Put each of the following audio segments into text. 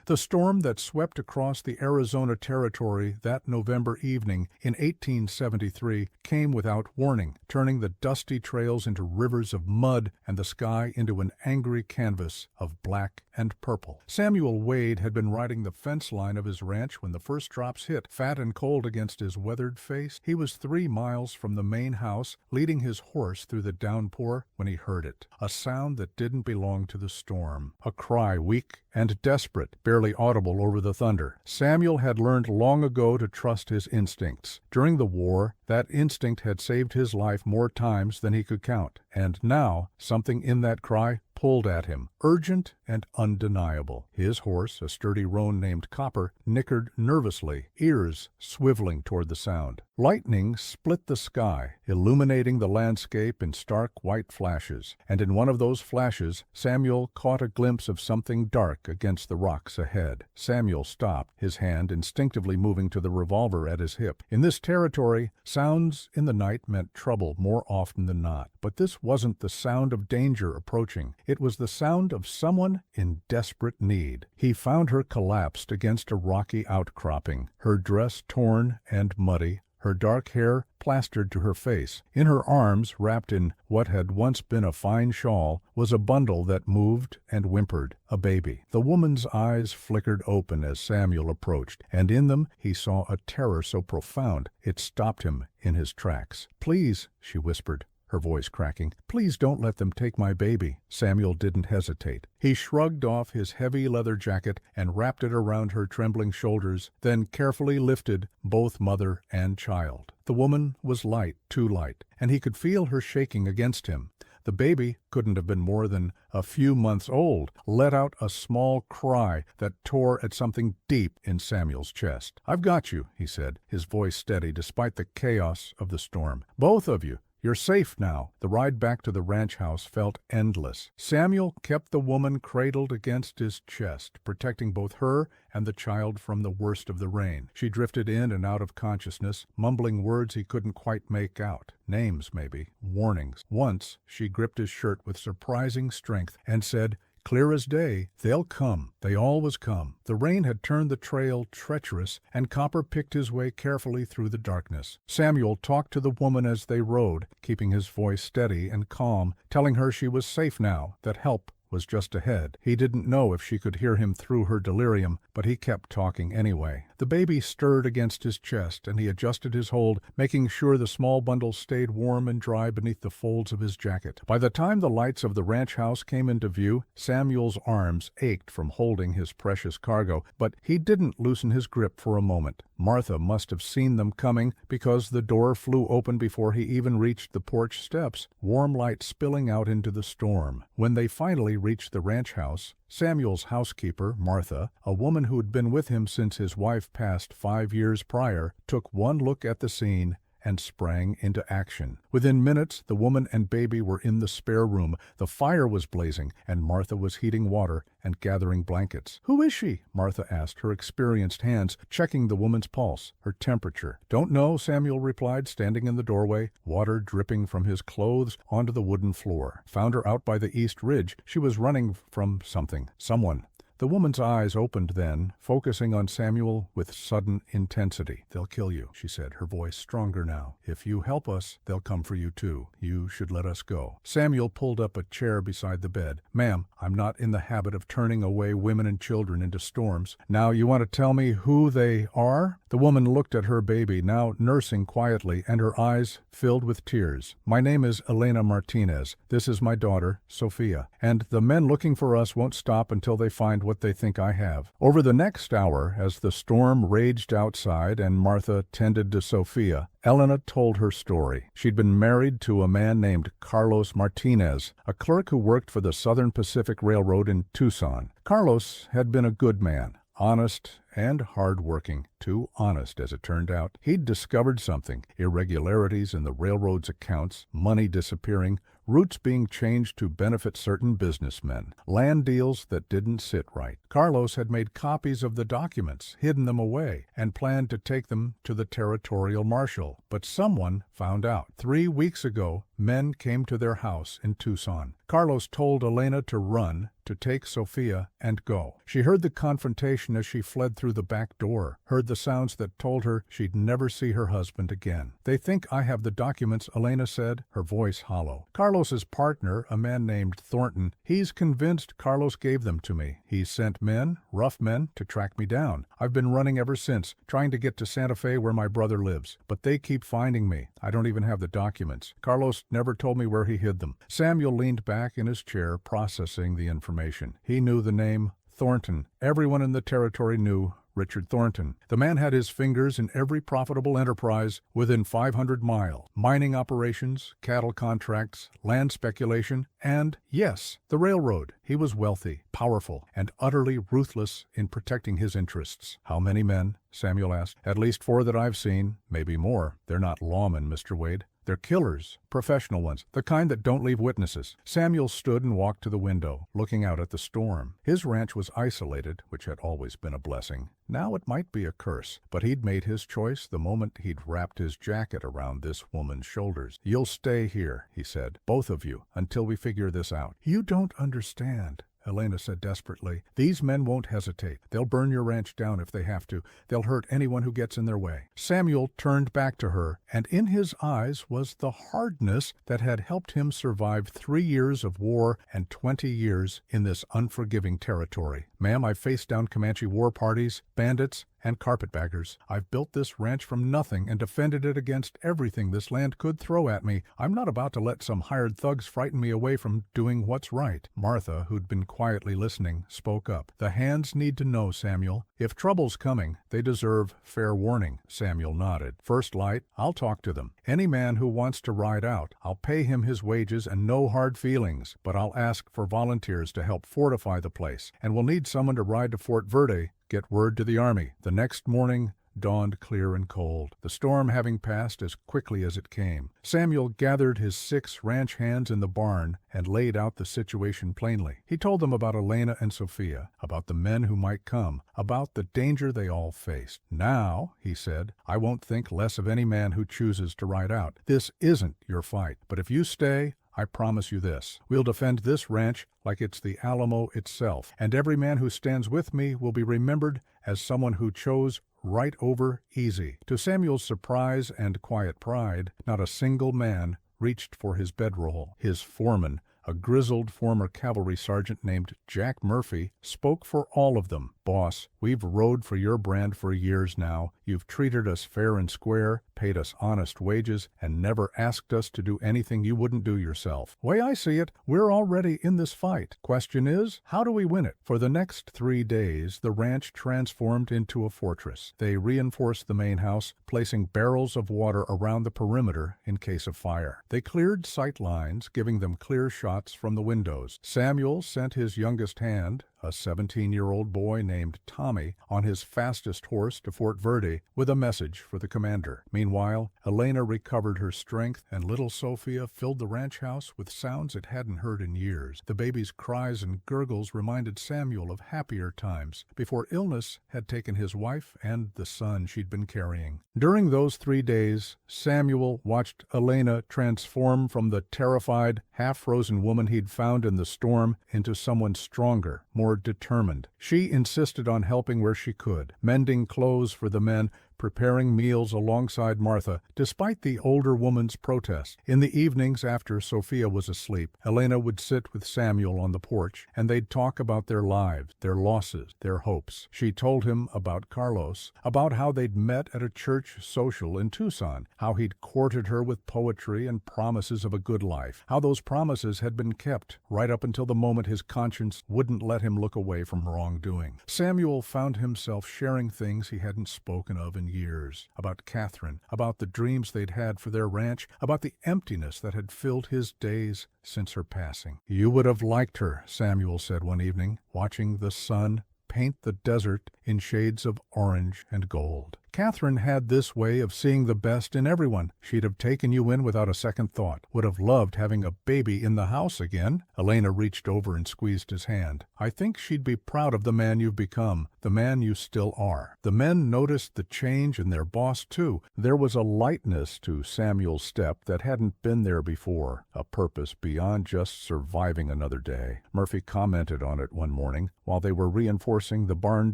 The storm that swept across the Arizona Territory that November evening in 1873 came without warning, turning the dusty trails into rivers of mud and the sky into an angry canvas of black and purple. Samuel Wade had been riding the fence line of his ranch when the first drops hit, fat and cold against his weathered face. He was 3 miles from the main house, leading his horse through the downpour when he heard it. A sound that didn't belong to the storm. A cry, weak and desperate, barely audible over the thunder. Samuel had learned long ago to trust his instincts. During the war, that instinct had saved his life more times than he could count. And now, something in that cry pulled at him, urgent and undeniable. His horse, a sturdy roan named Copper, nickered nervously, ears swiveling toward the sound. Lightning split the sky, illuminating the landscape in stark white flashes, and in one of those flashes Samuel caught a glimpse of something dark against the rocks ahead. Samuel stopped, his hand instinctively moving to the revolver at his hip. In this territory, sounds in the night meant trouble more often than not. But this wasn't the sound of danger approaching. It was the sound of someone in desperate need. He found her collapsed against a rocky outcropping, her dress torn and muddy, her dark hair plastered to her face. In her arms, wrapped in what had once been a fine shawl, was a bundle that moved and whimpered, a baby. The woman's eyes flickered open as Samuel approached, and in them he saw a terror so profound it stopped him in his tracks. "Please," she whispered, her voice cracking, "please don't let them take my baby." Samuel didn't hesitate. He shrugged off his heavy leather jacket and wrapped it around her trembling shoulders, then carefully lifted both mother and child. The woman was light, too light, and he could feel her shaking against him. The baby couldn't have been more than a few months old, let out a small cry that tore at something deep in Samuel's chest. "I've got you," he said, his voice steady despite the chaos of the storm. "Both of you. You're safe now." The ride back to the ranch house felt endless. Samuel kept the woman cradled against his chest, protecting both her and the child from the worst of the rain. She drifted in and out of consciousness, mumbling words he couldn't quite make out. Names, maybe. Warnings. Once she gripped his shirt with surprising strength and said, clear as day, "They'll come. They always come." The rain had turned the trail treacherous, and Copper picked his way carefully through the darkness. Samuel talked to the woman as they rode, keeping his voice steady and calm, telling her she was safe now, that help was just ahead. He didn't know if she could hear him through her delirium, but he kept talking anyway. The baby stirred against his chest, and he adjusted his hold, making sure the small bundle stayed warm and dry beneath the folds of his jacket. By the time the lights of the ranch house came into view, Samuel's arms ached from holding his precious cargo, but he didn't loosen his grip for a moment. Martha must have seen them coming, because the door flew open before he even reached the porch steps, warm light spilling out into the storm. When they finally reached the ranch house, Samuel's housekeeper, Martha, a woman who had been with him since his wife passed 5 years prior, took one look at the scene and sprang into action. Within minutes, the woman and baby were in the spare room. The fire was blazing, and Martha was heating water and gathering blankets. "Who is she?" Martha asked, her experienced hands checking the woman's pulse, her temperature. "Don't know," Samuel replied, standing in the doorway, water dripping from his clothes onto the wooden floor. "Found her out by the East Ridge. She was running from someone." The woman's eyes opened then, focusing on Samuel with sudden intensity. "They'll kill you," she said, her voice stronger now. "If you help us, they'll come for you too. You should let us go." Samuel pulled up a chair beside the bed. "Ma'am, I'm not in the habit of turning away women and children into storms. Now, you want to tell me who they are?" The woman looked at her baby, now nursing quietly, and her eyes filled with tears. "My name is Elena Martinez. This is my daughter, Sophia. And the men looking for us won't stop until they find what they think I have." Over the next hour, as the storm raged outside and Martha tended to Sophia, Elena told her story. She'd been married to a man named Carlos Martinez, a clerk who worked for the Southern Pacific Railroad in Tucson. Carlos had been a good man, honest and hard-working. Too honest, as it turned out. He'd discovered something: irregularities in the railroad's accounts, money disappearing, routes being changed to benefit certain businessmen, land deals that didn't sit right. Carlos had made copies of the documents, hidden them away, and planned to take them to the territorial marshal. But someone found out. 3 weeks ago, men came to their house in Tucson. Carlos told Elena to run, to take Sofia, and go. She heard the confrontation as she fled through the back door, heard the sounds that told her she'd never see her husband again. "They think I have the documents," Elena said, her voice hollow. "Carlos's partner, a man named Thornton, he's convinced Carlos gave them to me. He's sent men, rough men, to track me down. I've been running ever since, trying to get to Santa Fe where my brother lives. But they keep finding me. I don't even have the documents. Carlos never told me where he hid them." Samuel leaned back in his chair, processing the information. He knew the name Thornton. Everyone in the territory knew Richard Thornton. The man had his fingers in every profitable enterprise within 500 miles. Mining operations, cattle contracts, land speculation, and, yes, the railroad. He was wealthy, powerful, and utterly ruthless in protecting his interests. "How many men?" Samuel asked. "At least 4 that I've seen. Maybe more. They're not lawmen, Mr. Wade. They're killers, professional ones, the kind that don't leave witnesses." Samuel stood and walked to the window, looking out at the storm. His ranch was isolated, which had always been a blessing. Now it might be a curse, but he'd made his choice the moment he'd wrapped his jacket around this woman's shoulders. "You'll stay here," he said, "both of you, until we figure this out." "You don't understand," Elena said desperately. "These men won't hesitate. They'll burn your ranch down if they have to. They'll hurt anyone who gets in their way." Samuel turned back to her, and in his eyes was the hardness that had helped him survive 3 years of war and 20 years in this unforgiving territory. "Ma'am, I've faced down Comanche war parties, bandits, and carpetbaggers. I've built this ranch from nothing and defended it against everything this land could throw at me. I'm not about to let some hired thugs frighten me away from doing what's right." Martha, who'd been quietly listening, spoke up. "The hands need to know, Samuel. If trouble's coming, they deserve fair warning." Samuel nodded. "First Light, I'll talk to them. Any man who wants to ride out, I'll pay him his wages and no hard feelings, but I'll ask for volunteers to help fortify the place, and we'll need someone to ride to Fort Verde. Get word to the army." The next morning dawned clear and cold, the storm having passed as quickly as it came. Samuel gathered his 6 ranch hands in the barn and laid out the situation plainly. He told them about Elena and Sofia, about the men who might come, about the danger they all faced. "Now," he said, "I won't think less of any man who chooses to ride out. This isn't your fight, but if you stay, I promise you this. We'll defend this ranch like it's the Alamo itself, and every man who stands with me will be remembered as someone who chose right over easy." To Samuel's surprise and quiet pride, not a single man reached for his bedroll. His foreman, a grizzled former cavalry sergeant named Jack Murphy, spoke for all of them. "Boss, we've rode for your brand for years now. You've treated us fair and square, paid us honest wages, and never asked us to do anything you wouldn't do yourself. Way I see it, we're already in this fight. Question is, how do we win it?" For the next 3 days, the ranch transformed into a fortress. They reinforced the main house, placing barrels of water around the perimeter in case of fire. They cleared sight lines, giving them clear shots from the windows. Samuel sent his youngest hand, a 17-year-old boy named Tommy, on his fastest horse to Fort Verde with a message for the commander. Meanwhile, Elena recovered her strength, and little Sofia filled the ranch house with sounds it hadn't heard in years. The baby's cries and gurgles reminded Samuel of happier times, before illness had taken his wife and the son she'd been carrying. During those 3 days, Samuel watched Elena transform from the terrified, half-frozen woman he'd found in the storm into someone stronger, more determined. She insisted on helping where she could, mending clothes for the men, preparing meals alongside Martha, despite the older woman's protests. In the evenings after Sofia was asleep, Elena would sit with Samuel on the porch, and they'd talk about their lives, their losses, their hopes. She told him about Carlos, about how they'd met at a church social in Tucson, how he'd courted her with poetry and promises of a good life, how those promises had been kept right up until the moment his conscience wouldn't let him look away from wrongdoing. Samuel found himself sharing things he hadn't spoken of in years, about Catherine, about the dreams they'd had for their ranch, about the emptiness that had filled his days since her passing. "You would have liked her," Samuel said one evening, watching the sun paint the desert in shades of orange and gold. Catherine had this way of seeing the best in everyone. She'd have taken you in without a second thought. Would have loved having a baby in the house again. Elena reached over and squeezed his hand. I think she'd be proud of the man you've become, the man you still are. The men noticed the change in their boss, too. There was a lightness to Samuel's step that hadn't been there before, a purpose beyond just surviving another day. Murphy commented on it one morning while they were reinforcing the barn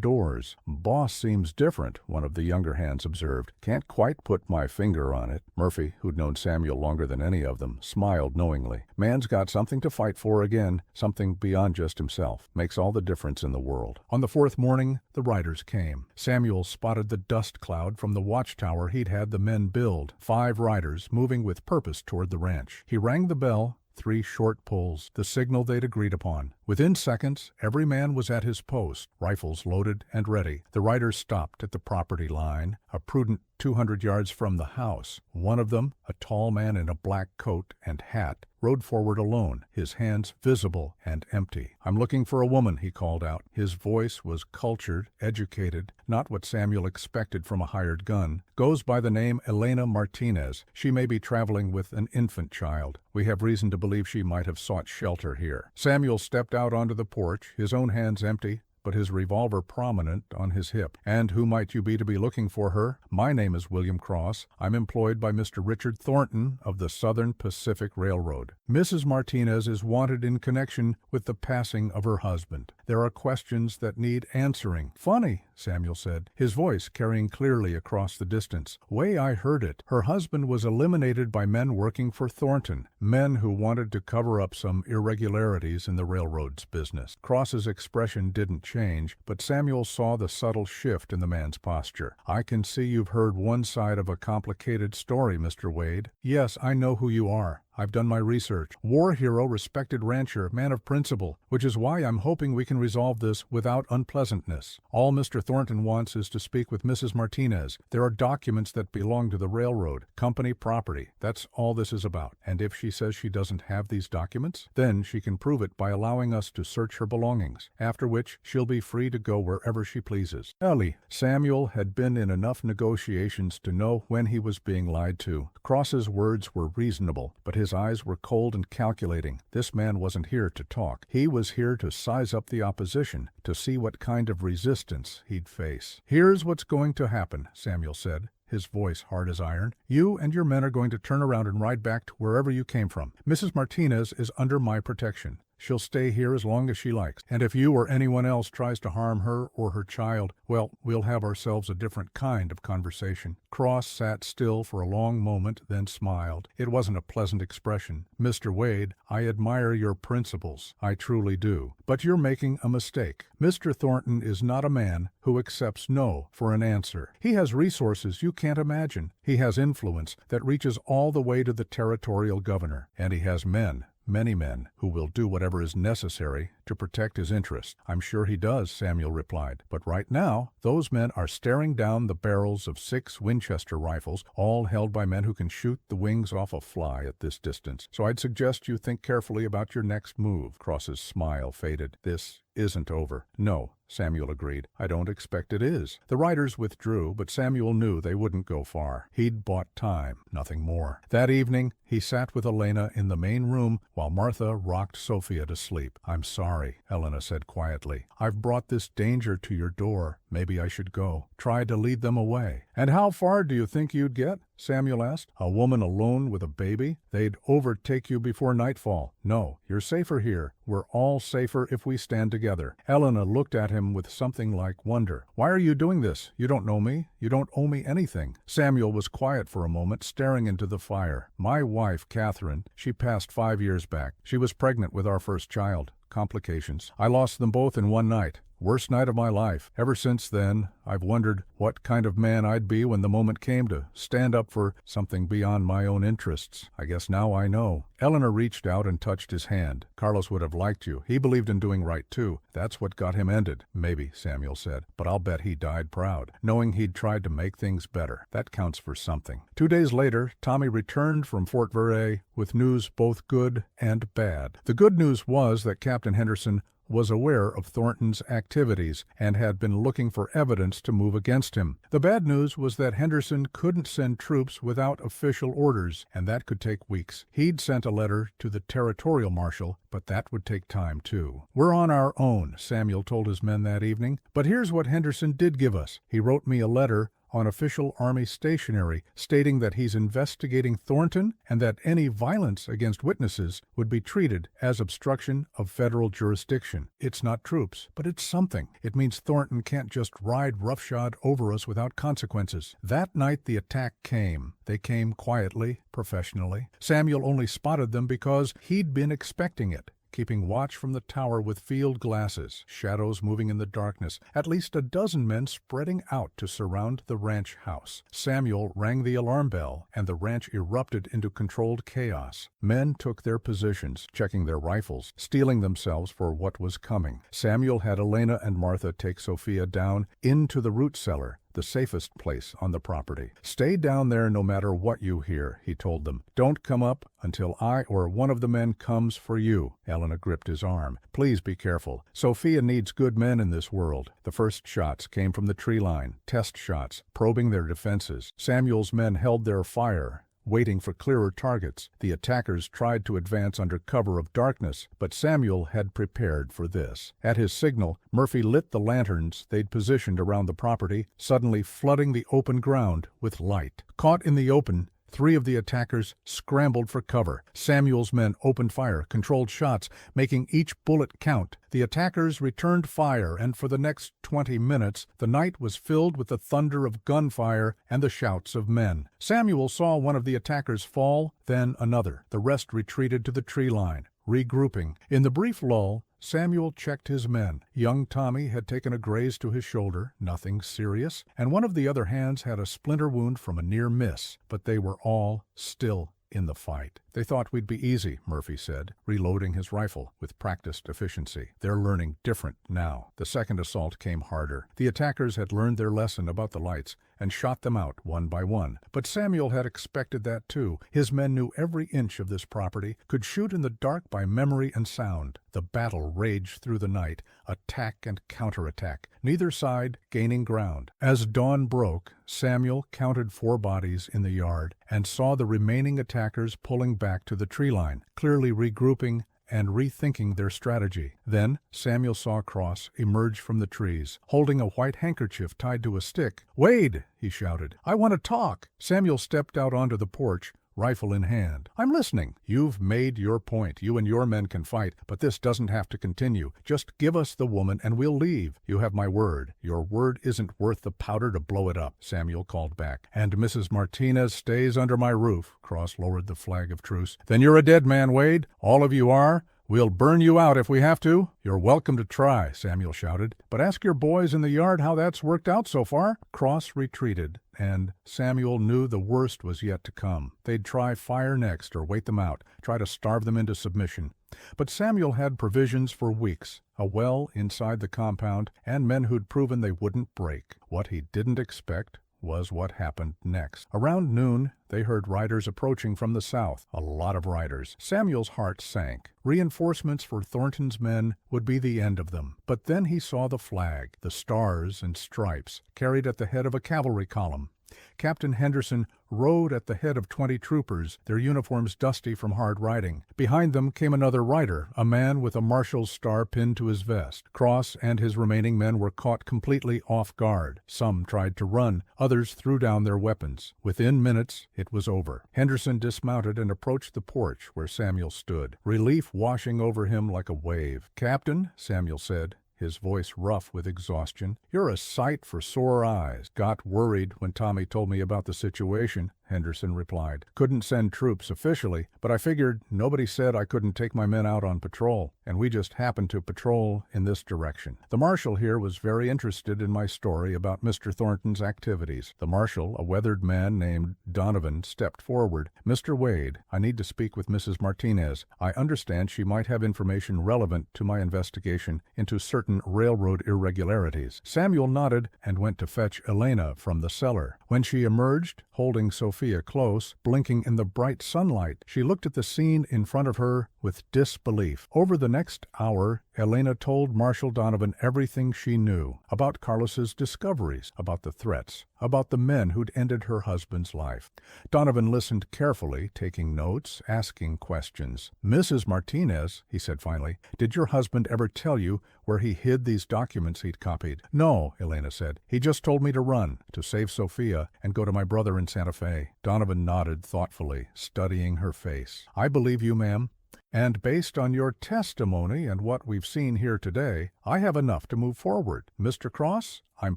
doors. Boss seems different, one of the younger hands observed. Can't quite put my finger on it. Murphy, who'd known Samuel longer than any of them, smiled knowingly. Man's got something to fight for again, something beyond just himself. Makes all the difference in the world. On the fourth morning, the riders came. Samuel spotted the dust cloud from the watchtower he'd had the men build. 5 riders moving with purpose toward the ranch. He rang the bell. 3 short pulls, the signal they'd agreed upon. Within seconds, every man was at his post, rifles loaded and ready. The riders stopped at the property line, a prudent 200 yards from the house. One of them, a tall man in a black coat and hat, rode forward alone, his hands visible and empty. I'm looking for a woman, he called out. His voice was cultured, educated, not what Samuel expected from a hired gun. Goes by the name Elena Martinez. She may be traveling with an infant child. We have reason to believe she might have sought shelter here. Samuel stepped out onto the porch, his own hands empty, but his revolver prominent on his hip. And who might you be to be looking for her? My name is William Cross. I'm employed by Mr. Richard Thornton of the Southern Pacific Railroad. Mrs. Martinez is wanted in connection with the passing of her husband. There are questions that need answering. Funny, Samuel said, his voice carrying clearly across the distance. Way I heard it, her husband was eliminated by men working for Thornton, men who wanted to cover up some irregularities in the railroad's business. Cross's expression didn't change, but Samuel saw the subtle shift in the man's posture. I can see you've heard one side of a complicated story, Mr. Wade. Yes, I know who you are. I've done my research. War hero, respected rancher, man of principle, which is why I'm hoping we can resolve this without unpleasantness. All Mr. Thornton wants is to speak with Mrs. Martinez. There are documents that belong to the railroad, company property. That's all this is about. And if she says she doesn't have these documents, then she can prove it by allowing us to search her belongings, after which she'll be free to go wherever she pleases. Ellie, Samuel had been in enough negotiations to know when he was being lied to. Cross's words were reasonable, but his eyes were cold and calculating. This man wasn't here to talk. He was here to size up the opposition, to see what kind of resistance he'd face. Here's what's going to happen, Samuel said, his voice hard as iron. You and your men are going to turn around and ride back to wherever you came from. Mrs. Martinez is under my protection. She'll stay here as long as she likes. And if you or anyone else tries to harm her or her child, well, we'll have ourselves a different kind of conversation. Cross sat still for a long moment, then smiled. It wasn't a pleasant expression. Mr. Wade, I admire your principles. I truly do. But you're making a mistake. Mr. Thornton is not a man who accepts no for an answer. He has resources you can't imagine. He has influence that reaches all the way to the territorial governor. And he has men, many men, who will do whatever is necessary to protect his interests. I'm sure he does, Samuel replied. But right now, those men are staring down the barrels of 6 Winchester rifles, all held by men who can shoot the wings off a fly at this distance. So I'd suggest you think carefully about your next move. Cross's smile faded. This isn't over. No, Samuel agreed. I don't expect it is. The riders withdrew, but Samuel knew they wouldn't go far. He'd bought time, nothing more. That evening, he sat with Elena in the main room while Martha rocked Sophia to sleep. I'm sorry, Elena said quietly. I've brought this danger to your door. Maybe I should go. Try to lead them away. And how far do you think you'd get? Samuel asked. A woman alone with a baby? They'd overtake you before nightfall. No, you're safer here. We're all safer if we stand together. Elena looked at him with something like wonder. Why are you doing this? You don't know me. You don't owe me anything. Samuel was quiet for a moment, staring into the fire. My wife, Catherine, she passed 5 years back. She was pregnant with our first child. Complications. I lost them both in one night. Worst night of my life. Ever since then, I've wondered what kind of man I'd be when the moment came to stand up for something beyond my own interests. I guess now I know. Eleanor reached out and touched his hand. Carlos would have liked you. He believed in doing right, too. That's what got him ended. Maybe, Samuel said. But I'll bet he died proud, knowing he'd tried to make things better. That counts for something. 2 days later, Tommy returned from Fort Verey with news both good and bad. The good news was that Captain Henderson was aware of Thornton's activities and had been looking for evidence to move against him. The bad news was that Henderson couldn't send troops without official orders, and that could take weeks. He'd sent a letter to the territorial marshal, but that would take time too. "We're on our own," Samuel told his men that evening. "But here's what Henderson did give us. He wrote me a letter on official Army stationery stating that he's investigating Thornton and that any violence against witnesses would be treated as obstruction of federal jurisdiction. It's not troops, but it's something. It means Thornton can't just ride roughshod over us without consequences." That night the attack came. They came quietly, professionally. Samuel only spotted them because he'd been expecting it, keeping watch from the tower with field glasses, shadows moving in the darkness, at least a dozen men spreading out to surround the ranch house. Samuel rang the alarm bell, and the ranch erupted into controlled chaos. Men took their positions, checking their rifles, steeling themselves for what was coming. Samuel had Elena and Martha take Sophia down into the root cellar, the safest place on the property. "Stay down there no matter what you hear," he told them. "Don't come up until I or one of the men comes for you." Elena gripped his arm. "Please be careful. Sophia needs good men in this world." The first shots came from the tree line, test shots, probing their defenses. Samuel's men held their fire, waiting for clearer targets. The attackers tried to advance under cover of darkness, but Samuel had prepared for this. At his signal, Murphy lit the lanterns they'd positioned around the property, suddenly flooding the open ground with light. Caught in the open, 3 of the attackers scrambled for cover. Samuel's men opened fire, controlled shots, making each bullet count. The attackers returned fire, and for the next 20 minutes, the night was filled with the thunder of gunfire and the shouts of men. Samuel saw one of the attackers fall, then another. The rest retreated to the tree line, regrouping. In the brief lull, Samuel checked his men. Young Tommy had taken a graze to his shoulder, nothing serious, and one of the other hands had a splinter wound from a near miss, but they were all still in the fight. "They thought we'd be easy," Murphy said, reloading his rifle with practiced efficiency. "They're learning different now." The second assault came harder. The attackers had learned their lesson about the lights and shot them out one by one. But Samuel had expected that too. His men knew every inch of this property, could shoot in the dark by memory and sound. The battle raged through the night, attack and counterattack, neither side gaining ground. As dawn broke, Samuel counted 4 bodies in the yard and saw the remaining attackers pulling back to the tree line, clearly regrouping and rethinking their strategy. Then Samuel saw Cross emerge from the trees, holding a white handkerchief tied to a stick. "Wade!" he shouted. "I want to talk." Samuel stepped out onto the porch, rifle in hand. "I'm listening." "You've made your point. You and your men can fight, but this doesn't have to continue. Just give us the woman and we'll leave. You have my word. Your word isn't worth the powder to blow it up," Samuel called back. "And Mrs. Martinez stays under my roof." Cross lowered the flag of truce. "Then you're a dead man, Wade. All of you are. We'll burn you out if we have to." "You're welcome to try," Samuel shouted. "But ask your boys in the yard how that's worked out so far." Cross retreated, and Samuel knew the worst was yet to come. They'd try fire next or wait them out, try to starve them into submission. But Samuel had provisions for weeks, a well inside the compound, and men who'd proven they wouldn't break. What he didn't expect was what happened next. Around noon, they heard riders approaching from the south, a lot of riders. Samuel's heart sank. Reinforcements for Thornton's men would be the end of them. But then he saw the flag, the stars and stripes, carried at the head of a cavalry column. Captain Henderson rode at the head of 20 troopers, their uniforms dusty from hard riding. Behind them came another rider, a man with a marshal's star pinned to his vest. Cross and his remaining men were caught completely off guard. Some tried to run, others threw down their weapons. Within minutes, it was over. Henderson dismounted and approached the porch where Samuel stood, relief washing over him like a wave. "Captain," Samuel said, his voice rough with exhaustion, "you're a sight for sore eyes." "Got worried when Tommy told me about the situation," Henderson replied. "Couldn't send troops officially, but I figured nobody said I couldn't take my men out on patrol, and we just happened to patrol in this direction." The marshal here was very interested in my story about Mr. Thornton's activities. The marshal, a weathered man named Donovan, stepped forward. "Mr. Wade, I need to speak with Mrs. Martinez. I understand she might have information relevant to my investigation into certain railroad irregularities." Samuel nodded and went to fetch Elena from the cellar. When she emerged, holding Sophia close, blinking in the bright sunlight, she looked at the scene in front of her with disbelief. Over the next hour, Elena told Marshal Donovan everything she knew about Carlos's discoveries, about the threats, about the men who'd ended her husband's life. Donovan listened carefully, taking notes, asking questions. "Mrs. Martinez," he said finally, "did your husband ever tell you where he hid these documents he'd copied?" "No," Elena said. "He just told me to run, to save Sofia, and go to my brother in Santa Fe." Donovan nodded thoughtfully, studying her face. "I believe you, ma'am. And based on your testimony and what we've seen here today, I have enough to move forward. Mr. Cross, I'm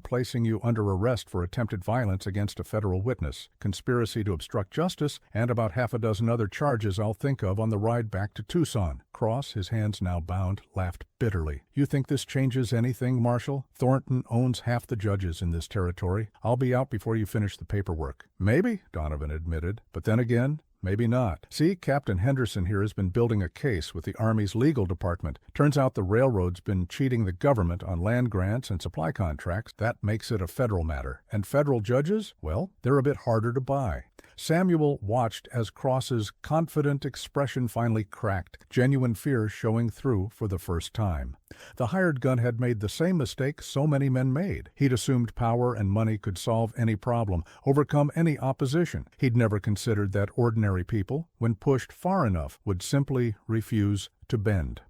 placing you under arrest for attempted violence against a federal witness, conspiracy to obstruct justice, and about half a dozen other charges I'll think of on the ride back to Tucson." Cross, his hands now bound, laughed bitterly. "You think this changes anything, Marshal? Thornton owns half the judges in this territory. I'll be out before you finish the paperwork." "Maybe," Donovan admitted, "but then again, maybe not. See, Captain Henderson here has been building a case with the Army's legal department. Turns out the railroad's been cheating the government on land grants and supply contracts. That makes it a federal matter. And federal judges? Well, they're a bit harder to buy." Samuel watched as Cross's confident expression finally cracked, genuine fear showing through for the first time. The hired gun had made the same mistake so many men made. He'd assumed power and money could solve any problem, overcome any opposition. He'd never considered that ordinary people, when pushed far enough, would simply refuse to bend.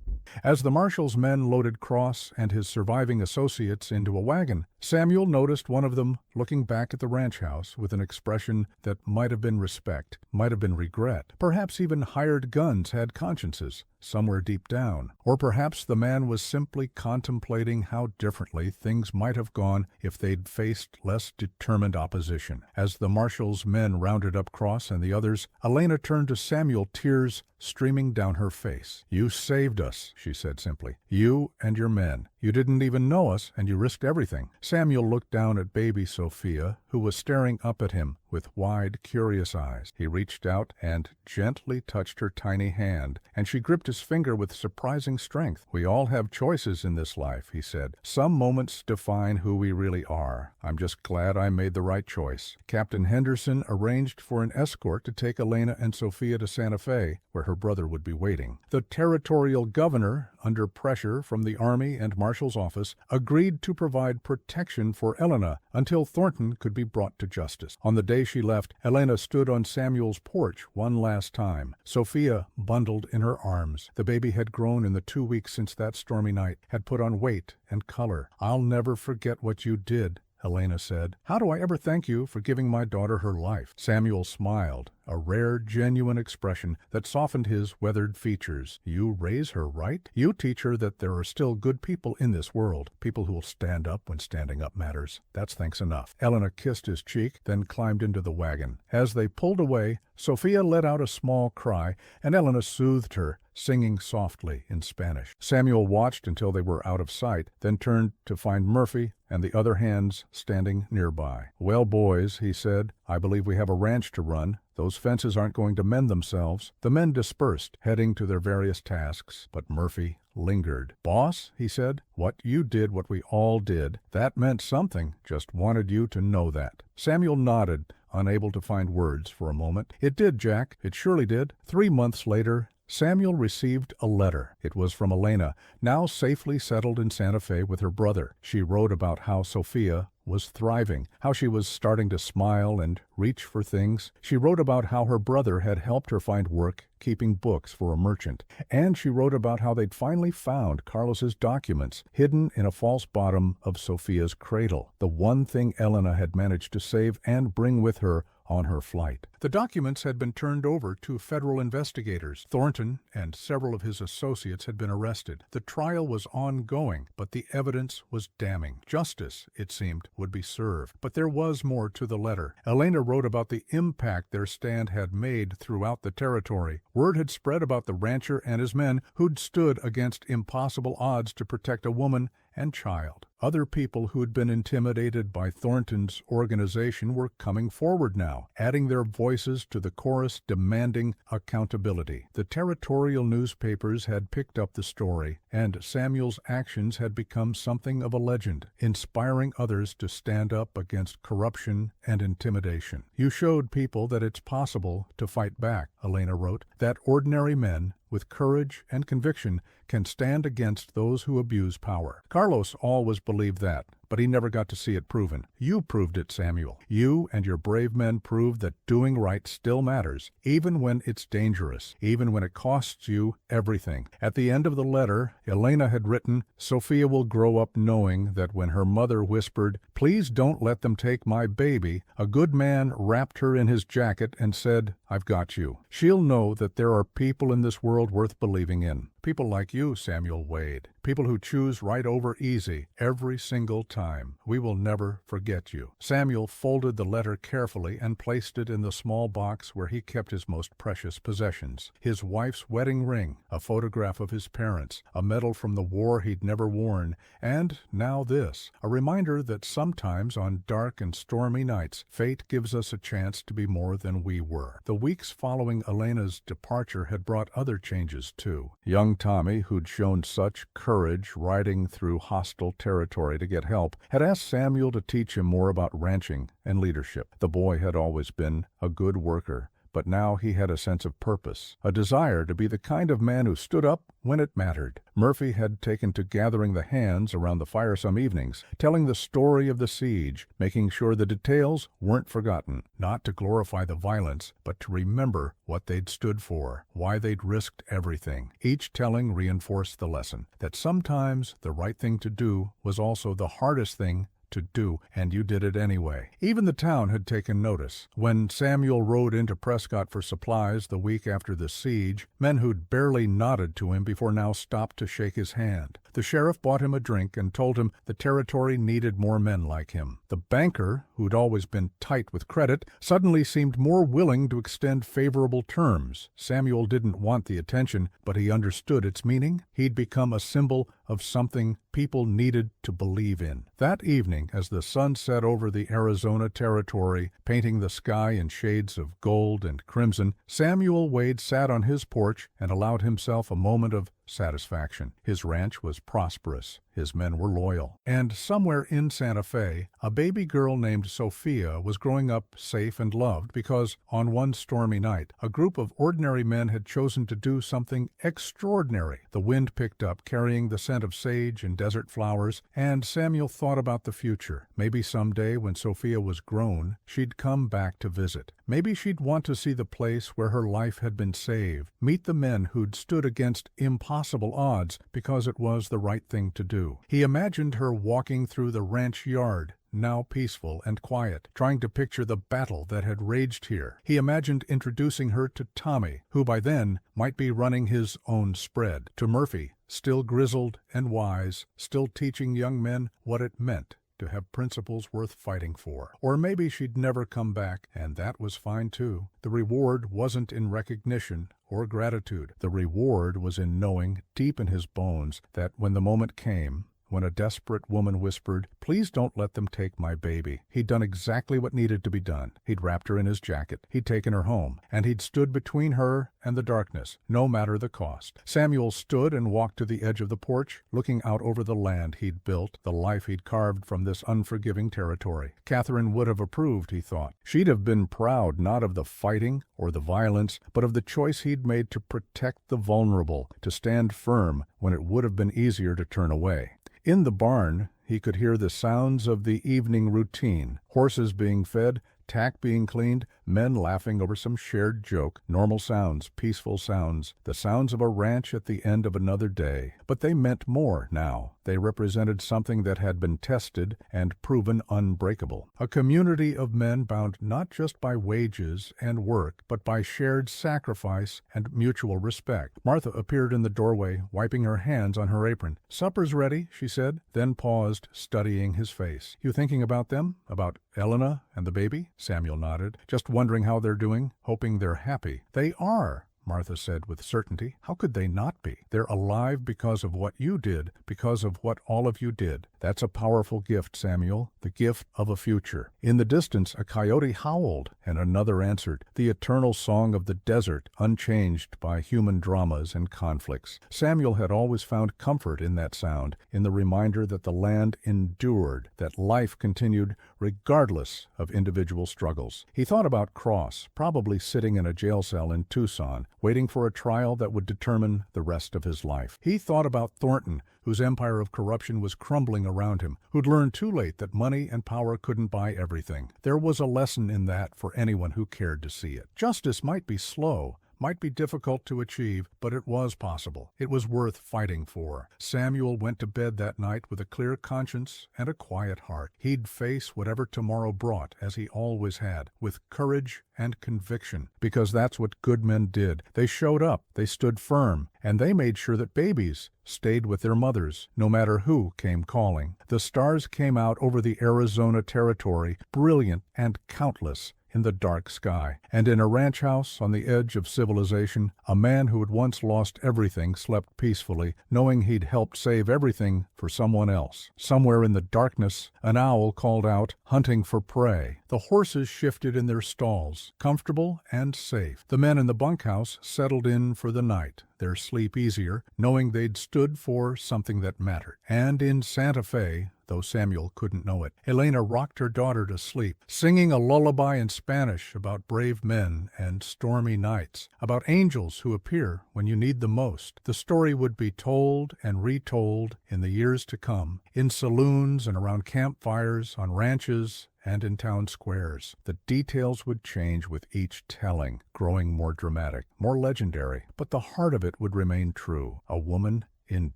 As the marshal's men loaded Cross and his surviving associates into a wagon, Samuel noticed one of them looking back at the ranch house with an expression that might have been respect, might have been regret. Perhaps even hired guns had consciences, somewhere deep down. Or perhaps the man was simply contemplating how differently things might have gone if they'd faced less determined opposition. As the marshal's men rounded up Cross and the others, Elena turned to Samuel, tears streaming down her face. "You saved us," she said simply. "You and your men. You didn't even know us, and you risked everything." Samuel looked down at baby Sofia, who was staring up at him with wide, curious eyes. He reached out and gently touched her tiny hand, and she gripped his finger with surprising strength. "We all have choices in this life," he said. "Some moments define who we really are. I'm just glad I made the right choice." Captain Henderson arranged for an escort to take Elena and Sofia to Santa Fe, where her brother would be waiting. The territorial governor, under pressure from the Army and Marshal's office, agreed to provide protection for Elena until Thornton could be brought to justice. On the day she left, Elena stood on Samuel's porch one last time, Sofia bundled in her arms. The baby had grown in the 2 weeks since that stormy night, had put on weight and color. "I'll never forget what you did," Elena said. "How do I ever thank you for giving my daughter her life?" Samuel smiled, a rare, genuine expression that softened his weathered features. "You raise her right? You teach her that there are still good people in this world, people who will stand up when standing up matters. That's thanks enough." Elena kissed his cheek, then climbed into the wagon. As they pulled away, Sofia let out a small cry, and Elena soothed her, singing softly in Spanish. Samuel watched until they were out of sight, then turned to find Murphy and the other hands standing nearby. "Well, boys," he said, "I believe we have a ranch to run. Those fences aren't going to mend themselves." The men dispersed, heading to their various tasks, but Murphy lingered. "Boss," he said, "what you did, what we all did, that meant something. Just wanted you to know that." Samuel nodded, unable to find words for a moment. "It did, Jack. It surely did." 3 months later, Samuel received a letter. It was from Elena, now safely settled in Santa Fe with her brother. She wrote about how Sofia was thriving, how she was starting to smile and reach for things. She wrote about how her brother had helped her find work keeping books for a merchant. And she wrote about how they'd finally found Carlos's documents hidden in a false bottom of Sofia's cradle, the one thing Elena had managed to save and bring with her on her flight. The documents had been turned over to federal investigators. Thornton and several of his associates had been arrested. The trial was ongoing, but the evidence was damning. Justice, it seemed, would be served. But there was more to the letter. Elena wrote about the impact their stand had made throughout the territory. Word had spread about the rancher and his men who'd stood against impossible odds to protect a woman and child. Other people who'd been intimidated by Thornton's organization were coming forward now, adding their voices to the chorus demanding accountability. The territorial newspapers had picked up the story, and Samuel's actions had become something of a legend, inspiring others to stand up against corruption and intimidation. "You showed people that it's possible to fight back," Elena wrote, "that ordinary men, with courage and conviction, can stand against those who abuse power. Carlos always believed that, but he never got to see it proven. You proved it, Samuel. You and your brave men proved that doing right still matters, even when it's dangerous, even when it costs you everything. At the end of the letter, Elena had written, "Sofia will grow up knowing that when her mother whispered, 'Please don't let them take my baby,' a good man wrapped her in his jacket and said, 'I've got you.' She'll know that there are people in this world worth believing in. People like you, Samuel Wade. People who choose right over easy every single time. We will never forget you." Samuel folded the letter carefully and placed it in the small box where he kept his most precious possessions. His wife's wedding ring, a photograph of his parents, a medal from the war he'd never worn, and now this, a reminder that sometimes on dark and stormy nights, fate gives us a chance to be more than we were. The weeks following Elena's departure had brought other changes, too. Young Tommy, who'd shown such courage riding through hostile territory to get help, had asked Samuel to teach him more about ranching and leadership. The boy had always been a good worker, but now he had a sense of purpose, a desire to be the kind of man who stood up when it mattered. Murphy had taken to gathering the hands around the fire some evenings, telling the story of the siege, making sure the details weren't forgotten, not to glorify the violence, but to remember what they'd stood for, why they'd risked everything. Each telling reinforced the lesson that sometimes the right thing to do was also the hardest thing to do, and you did it anyway. Even the town had taken notice. When Samuel rode into Prescott for supplies the week after the siege, men who'd barely nodded to him before now stopped to shake his hand. The sheriff bought him a drink and told him the territory needed more men like him. The banker, who'd always been tight with credit, suddenly seemed more willing to extend favorable terms. Samuel didn't want the attention, but he understood its meaning. He'd become a symbol of something people needed to believe in. That evening, as the sun set over the Arizona territory, painting the sky in shades of gold and crimson, Samuel Wade sat on his porch and allowed himself a moment of satisfaction. His ranch was prosperous. His men were loyal. And somewhere in Santa Fe, a baby girl named Sofia was growing up safe and loved because, on one stormy night, a group of ordinary men had chosen to do something extraordinary. The wind picked up, carrying the scent of sage and desert flowers, and Samuel thought about the future. Maybe someday, when Sofia was grown, she'd come back to visit. Maybe she'd want to see the place where her life had been saved, meet the men who'd stood against impossible odds because it was the right thing to do. He imagined her walking through the ranch yard, now peaceful and quiet, trying to picture the battle that had raged here. He imagined introducing her to Tommy, who by then might be running his own spread, to Murphy, still grizzled and wise, still teaching young men what it meant to have principles worth fighting for. Or maybe she'd never come back, and that was fine too. The reward wasn't in recognition or gratitude. The reward was in knowing, deep in his bones, that when the moment came, when a desperate woman whispered, "Please don't let them take my baby," he'd done exactly what needed to be done. He'd wrapped her in his jacket, he'd taken her home, and he'd stood between her and the darkness, no matter the cost. Samuel stood and walked to the edge of the porch, looking out over the land he'd built, the life he'd carved from this unforgiving territory. Catherine would have approved, he thought. She'd have been proud not of the fighting or the violence, but of the choice he'd made to protect the vulnerable, to stand firm when it would have been easier to turn away. In the barn, he could hear the sounds of the evening routine, horses being fed, tack being cleaned, men laughing over some shared joke, normal sounds, peaceful sounds, the sounds of a ranch at the end of another day. But they meant more now. They represented something that had been tested and proven unbreakable. A community of men bound not just by wages and work, but by shared sacrifice and mutual respect. Martha appeared in the doorway, wiping her hands on her apron. "Supper's ready," she said, then paused, studying his face. "You thinking about them? About Elena and the baby?" Samuel nodded. "Just wondering how they're doing, hoping they're happy." "They are," Martha said with certainty. "How could they not be? They're alive because of what you did, because of what all of you did. "That's a powerful gift, Samuel, the gift of a future." In the distance a coyote howled, and another answered, the eternal song of the desert, unchanged by human dramas and conflicts. Samuel had always found comfort in that sound, in the reminder that the land endured, that life continued regardless of individual struggles. He thought about Cross, probably sitting in a jail cell in Tucson, waiting for a trial that would determine the rest of his life. He thought about Thornton, whose empire of corruption was crumbling around him, who'd learned too late that money and power couldn't buy everything. There was a lesson in that for anyone who cared to see it. Justice might be slow, might be difficult to achieve, but it was possible. It was worth fighting for. Samuel went to bed that night with a clear conscience and a quiet heart. He'd face whatever tomorrow brought, as he always had, with courage and conviction, because that's what good men did. They showed up, they stood firm, and they made sure that babies stayed with their mothers, no matter who came calling. The stars came out over the Arizona Territory, brilliant and countless, in the dark sky. And in a ranch house on the edge of civilization, a man who had once lost everything slept peacefully, knowing he'd helped save everything for someone else. Somewhere in the darkness, an owl called out, hunting for prey. The horses shifted in their stalls, comfortable and safe. The men in the bunkhouse settled in for the night, their sleep easier, knowing they'd stood for something that mattered. And in Santa Fe, though Samuel couldn't know it, Elena rocked her daughter to sleep, singing a lullaby in Spanish about brave men and stormy nights, about angels who appear when you need them most. The story would be told and retold in the years to come, in saloons and around campfires, on ranches, and in town squares. The details would change with each telling, growing more dramatic, more legendary, but the heart of it would remain true. A woman in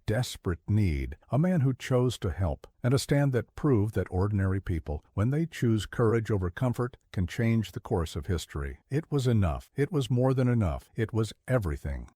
desperate need, a man who chose to help, and a stand that proved that ordinary people, when they choose courage over comfort, can change the course of history. It was enough. It was more than enough. It was everything.